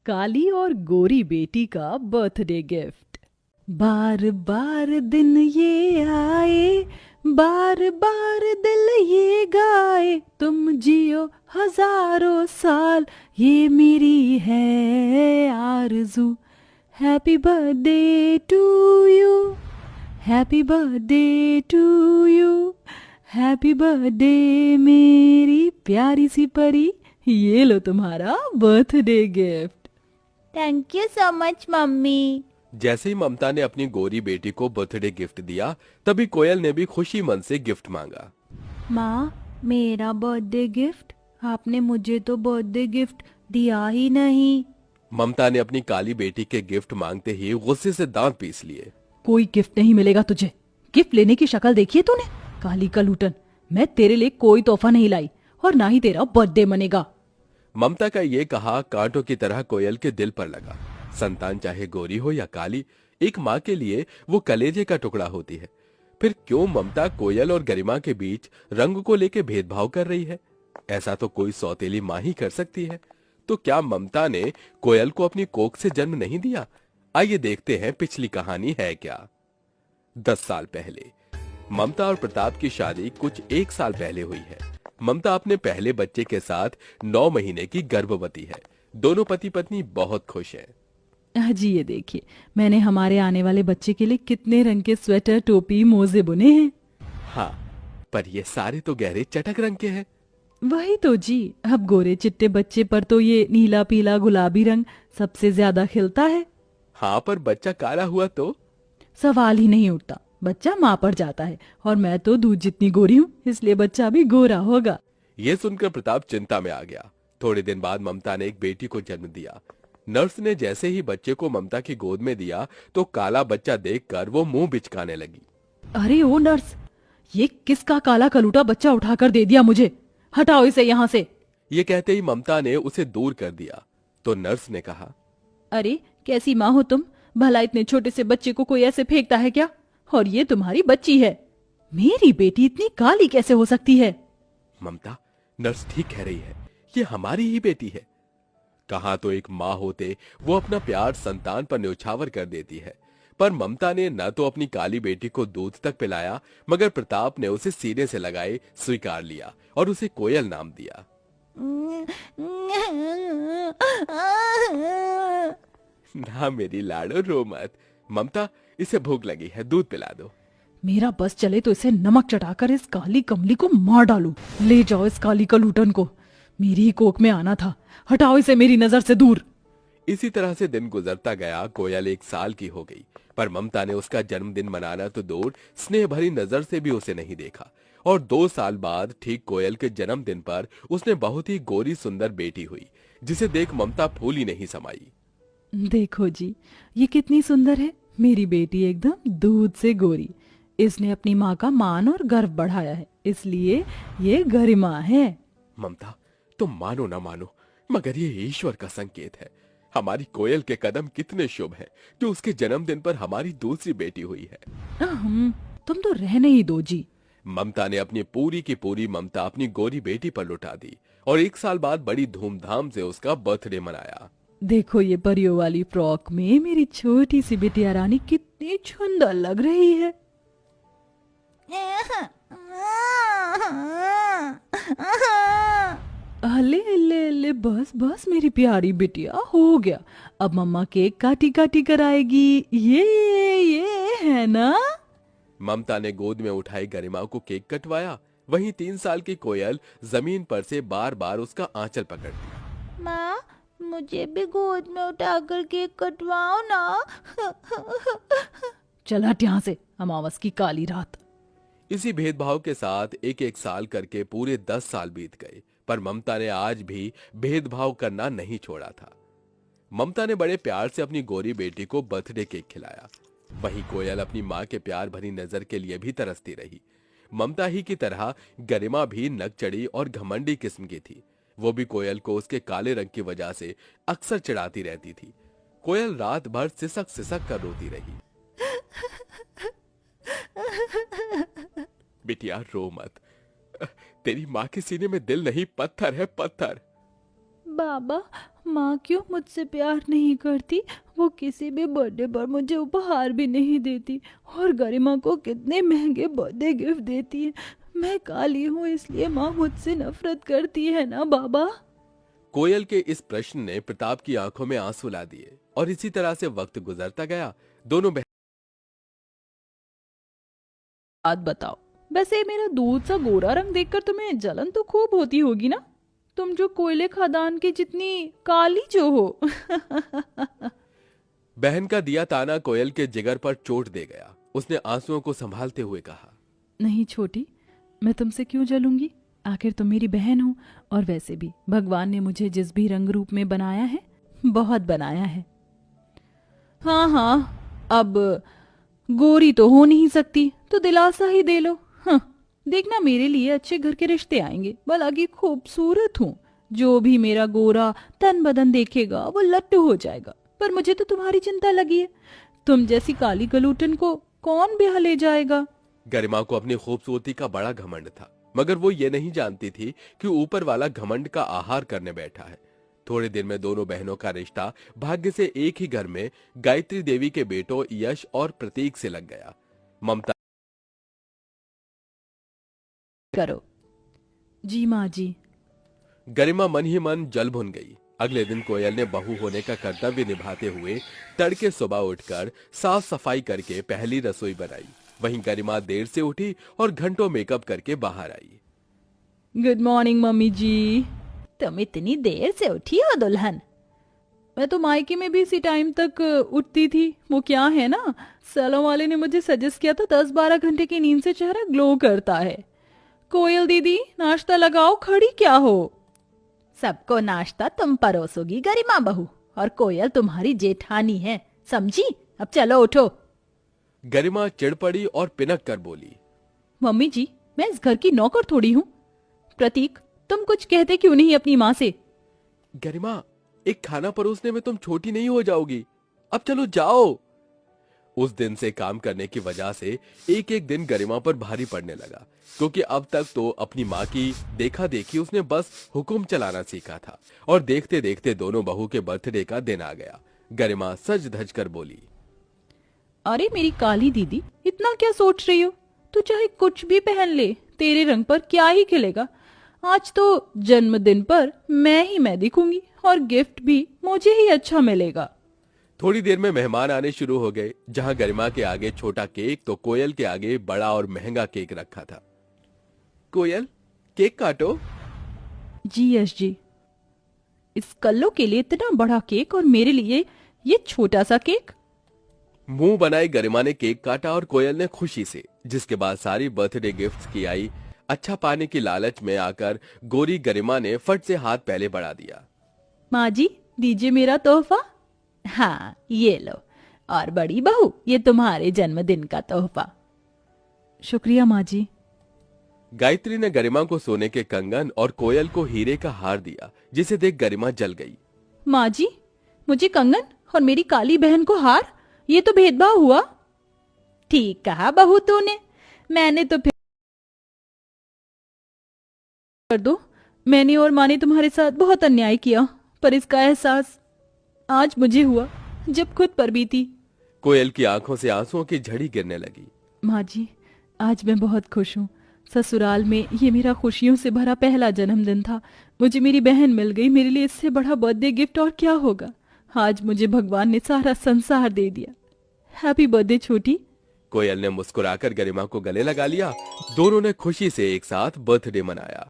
काली और गोरी बेटी का बर्थडे गिफ्ट। बार बार दिन ये आए, बार बार दिल ये गाए, तुम जियो हजारों साल, ये मेरी है आरज़ू। Happy birthday to you, happy birthday to you, happy birthday मेरी प्यारी सी परी, ये लो तुम्हारा birthday gift. Thank you so much mummy. जैसे ही ममता ने अपनी गोरी बेटी को बर्थडे गिफ्ट दिया, तभी कोयल ने भी खुशी मन से गिफ्ट मांगा। माँ, मेरा बर्थडे गिफ्ट? आपने मुझे तो बर्थडे गिफ्ट दिया ही नहीं। ममता ने अपनी काली बेटी के गिफ्ट मांगते ही गुस्से से दांत पीस लिए। कोई गिफ्ट नहीं मिलेगा तुझे। गिफ्ट लेने की शक्ल देखी है तूने? काली कलूटन, मैं तेरे लिए कोई तोहफा नहीं लाई और ना ही तेरा बर्थडे मनेगा। ममता का ये कहा कांटों की तरह कोयल के दिल पर लगा। संतान चाहे गोरी हो या काली, एक माँ के लिए वो कलेजे का टुकड़ा होती है। फिर क्यों ममता कोयल और गरिमा के बीच रंग को लेके भेदभाव कर रही है? ऐसा तो कोई सौतेली माँ ही कर सकती है। तो क्या ममता ने कोयल को अपनी कोख से जन्म नहीं दिया? आइए देखते हैं पिछली कहानी है क्या। 10 साल पहले ममता और प्रताप की शादी कुछ 1 साल पहले हुई है। ममता अपने पहले बच्चे के साथ 9 महीने की गर्भवती है। दोनों पति पत्नी बहुत खुश हैं। जी ये देखिए, मैंने हमारे आने वाले बच्चे के लिए कितने रंग के स्वेटर, टोपी, मोजे बुने हैं। हाँ, पर ये सारे तो गहरे चटक रंग के हैं। वही तो जी, अब गोरे चिट्टे बच्चे पर तो ये नीला पीला गुलाबी रंग सबसे ज्यादा खिलता है। हाँ, पर बच्चा काला हुआ तो? सवाल ही नहीं उठता, बच्चा माँ पर जाता है और मैं तो दूध जितनी गोरी हूँ, इसलिए बच्चा भी गोरा होगा। ये सुनकर प्रताप चिंता में आ गया। थोड़े दिन बाद ममता ने एक बेटी को जन्म दिया। नर्स ने जैसे ही बच्चे को ममता की गोद में दिया तो काला बच्चा देखकर वो मुंह बिचकाने लगी। अरे ओ नर्स, ये किसका काला कलूटा बच्चा उठाकर दे दिया मुझे? हटाओ इसे यहाँ से। ये कहते ही ममता ने उसे दूर कर दिया तो नर्स ने कहा, अरे कैसी माँ हो तुम? भला इतने छोटे से बच्चे को कोई ऐसे फेंकता है क्या? और ये तुम्हारी बच्ची है। मेरी बेटी इतनी काली कैसे हो सकती है? ममता, नर्स ठीक कह रही है, ये हमारी ही बेटी है। कहा तो एक माँ होते वो अपना प्यार संतान पर न्यौछावर कर देती है, पर ममता ने न तो अपनी काली बेटी को दूध तक पिलाया, मगर प्रताप ने उसे सीने से लगाए स्वीकार लिया और उसे कोयल नाम दिया। ना मेरी लाडो, रो मत। ममता, इसे भूख लगी है, दूध पिला दो। मेरा बस चले तो इसे नमक चढ़ाकर इस काली कमली को मार डालूं। ले जाओ इस काली कलूटन को, मेरी ही कोख में आना था। हटाओ इसे मेरी नजर से दूर। इसी तरह से दिन गुजरता गया। कोयल 1 साल की हो गई, पर ममता ने उसका जन्मदिन मनाना तो दूर, स्नेह भरी नजर से भी उसे नहीं देखा। और 2 साल बाद ठीक कोयल के जन्मदिन पर उसने बहुत ही गोरी सुंदर बेटी हुई, जिसे देख ममता फूल ही नहीं समाई। देखो जी, ये कितनी सुंदर है मेरी बेटी, एकदम दूध से गोरी। इसने अपनी माँ का मान और गर्व बढ़ाया है, इसलिए ये गरिमा है। ममता, तुम मानो ना मानो, मगर ये ईश्वर का संकेत है। हमारी कोयल के कदम कितने शुभ हैं, जो उसके जन्मदिन पर हमारी दूसरी बेटी हुई है। तुम तो रहने ही दो जी। ममता ने अपनी पूरी की पूरी ममता अपनी गोरी बेटी पर लुटा दी और 1 साल बाद बड़ी धूमधाम से उसका बर्थडे मनाया। देखो ये परियों वाली फ्रॉक में मेरी छोटी सी बिटिया रानी कितनी सुंदर लग रही है। ले ले ले, बस बस मेरी प्यारी बिटिया, हो गया। अब मम्मा केक काटी काटी कराएगी, ये है ना? ममता ने गोद में उठाई गरिमा को केक कटवाया। वहीं 3 साल की कोयल जमीन पर से बार बार उसका आंचल पकड़ती। माँ, मुझे भी गोद में उठाकर केक कटवाओ ना। चल हट यहाँ से, अमावस की काली रात। इसी भेदभाव के साथ एक एक साल करके पूरे 10 साल बीत गए, पर ममता ने आज भी भेदभाव करना नहीं छोड़ा था। ममता ने बड़े प्यार से अपनी गोरी बेटी को बर्थडे केक खिलाया। वहीं कोयल अपनी माँ के प्यार भरी नजर के लिए भी तरसती रही। ममता ही की तरह गरिमा भी नकचड़ी और घमंडी किस्म की थी। वो भी कोयल को उसके काले रंग की वजह से अक्सर चिढ़ाती रहती थी। कोयल रात भर सिसक सिसक कर रोती रही। बिटिया रो मत, तेरी माँ के सीने में दिल नहीं, पत्थर है, पत्थर। बाबा, माँ क्यों मुझसे प्यार नहीं करती? वो किसी भी बर्थडे पर मुझे उपहार भी नहीं देती और गरिमा को कितने महंगे बर्थडे गिफ्ट देती है। मैं काली हूँ इसलिए माँ मुझसे नफरत करती है ना बाबा? कोयल के इस प्रश्न ने प्रताप की आंखों में आंसू ला दिए और इसी तरह से वक्त गुजरता गया। दोनों बात बताओ, वैसे मेरा दूध सा गोरा रंग देखकर तुम्हें जलन तो खूब होती होगी ना? तुम जो कोयले खदान की जितनी काली जो हो। बहन का दिया ताना कोयल के जिगर पर चोट दे गया। उसने आंसुओं को संभालते हुए कहा, नहीं छोटी, मैं तुमसे क्यों जलूंगी? आखिर तुम मेरी बहन हो और वैसे भी भगवान ने मुझे जिस भी रंग रूप में बनाया है, बहुत बनाया है। हाँ हाँ, अब गोरी तो हो नहीं सकती तो दिलासा ही दे लो। हाँ, देखना मेरे लिए अच्छे घर के रिश्ते आएंगे, भला की खूबसूरत हूँ। जो भी मेरा गोरा तन बदन देखेगा वो लट्टू हो जाएगा। पर मुझे तो तुम्हारी चिंता लगी है। तुम जैसी काली गलूटन को कौन ब्याह ले जाएगा? गरिमा को अपनी खूबसूरती का बड़ा घमंड था, मगर वो ये नहीं जानती थी कि ऊपर वाला घमंड का आहार करने बैठा है। थोड़े दिन में दोनों बहनों का रिश्ता भाग्य से एक ही घर में गायत्री देवी के बेटों यश और प्रतीक से लग गया। ममता करो जी माँ जी। गरिमा मन ही मन जल भुन गई। अगले दिन कोयल ने बहू होने का कर्तव्य निभाते हुए तड़के सुबह उठकर साफ सफाई करके पहली रसोई बनाई। वहीं गरिमा देर से उठी और घंटों मेकअप करके बाहर आई। गुड मॉर्निंग मम्मी जी। तुम इतनी देर से उठी हो दुल्हन? मैं तो मायके में भी इसी टाइम तक उठती थी। वो क्या है ना, सैलून वाले ने मुझे सजेस्ट किया था 10-12 घंटे की नींद से चेहरा ग्लो करता है। कोयल दीदी नाश्ता लगाओ, खड़ी क्या हो? सबको नाश्ता तुम परोसोगी गरिमा बहू, और कोयल तुम्हारी जेठानी है, समझी? अब चलो उठो। गरिमा चिढ़ पड़ी और पिनक कर बोली, मम्मी जी, मैं इस घर की नौकर थोड़ी हूँ। प्रतीक, तुम कुछ कहते क्यों नहीं अपनी माँ से? गरिमा, एक खाना परोसने में तुम छोटी नहीं हो जाओगी। अब चलो जाओ। उस दिन से काम करने की वजह से एक एक दिन गरिमा पर भारी पड़ने लगा, क्योंकि अब तक तो अपनी माँ की देखा देखी उसने बस हुक्म चलाना सीखा था। और देखते देखते दोनों बहू के बर्थडे का दिन आ गया। गरिमा सज धज कर बोली, अरे मेरी काली दीदी, इतना क्या सोच रही हो? तू चाहे कुछ भी पहन ले, तेरे रंग पर क्या ही खिलेगा। आज तो जन्मदिन पर मैं दिखूंगी और गिफ्ट भी मुझे ही अच्छा मिलेगा। थोड़ी देर में मेहमान आने शुरू हो गए। जहां गरिमा के आगे छोटा केक तो कोयल के आगे बड़ा और महंगा केक रखा था। कोयल, केक काटो। जी यश जी। इस कल्लो के लिए इतना बड़ा केक और मेरे लिए ये छोटा सा केक? मुंह बनाए गरिमा ने केक काटा और कोयल ने खुशी से, जिसके बाद सारी बर्थडे गिफ्ट्स की आई। अच्छा पाने की लालच में आकर गोरी गरिमा ने फट से हाथ पहले बढ़ा दिया। माँ जी, दीजिए मेरा तोहफा। हाँ, ये लो। और बड़ी बहू, ये तुम्हारे जन्मदिन का तोहफा। शुक्रिया माँ जी। गायत्री ने गरिमा को सोने के कंगन और कोयल को हीरे का हार दिया, जिसे देख गरिमा जल गई। माँ जी, मुझे कंगन और मेरी काली बहन को हार, ये तो भेदभाव हुआ। ठीक कहा बहू तूने। मैंने तो फिर कर दो। मैंने और माँ ने तुम्हारे साथ बहुत अन्याय किया, पर इसका एहसास आज मुझे हुआ जब खुद पर बीती। कोयल की आंखों से आंसुओं की झड़ी गिरने लगी। माँ जी, आज मैं बहुत खुश हूँ। ससुराल में ये मेरा खुशियों से भरा पहला जन्मदिन था। मुझे मेरी बहन मिल गई। मेरे लिए इससे बड़ा बर्थडे गिफ्ट और क्या होगा। आज मुझे भगवान ने सारा संसार दे दिया। हैप्पी बर्थडे छोटी। कोयल ने मुस्कुराकर गरिमा को गले लगा लिया। दोनों ने खुशी से एक साथ बर्थडे मनाया।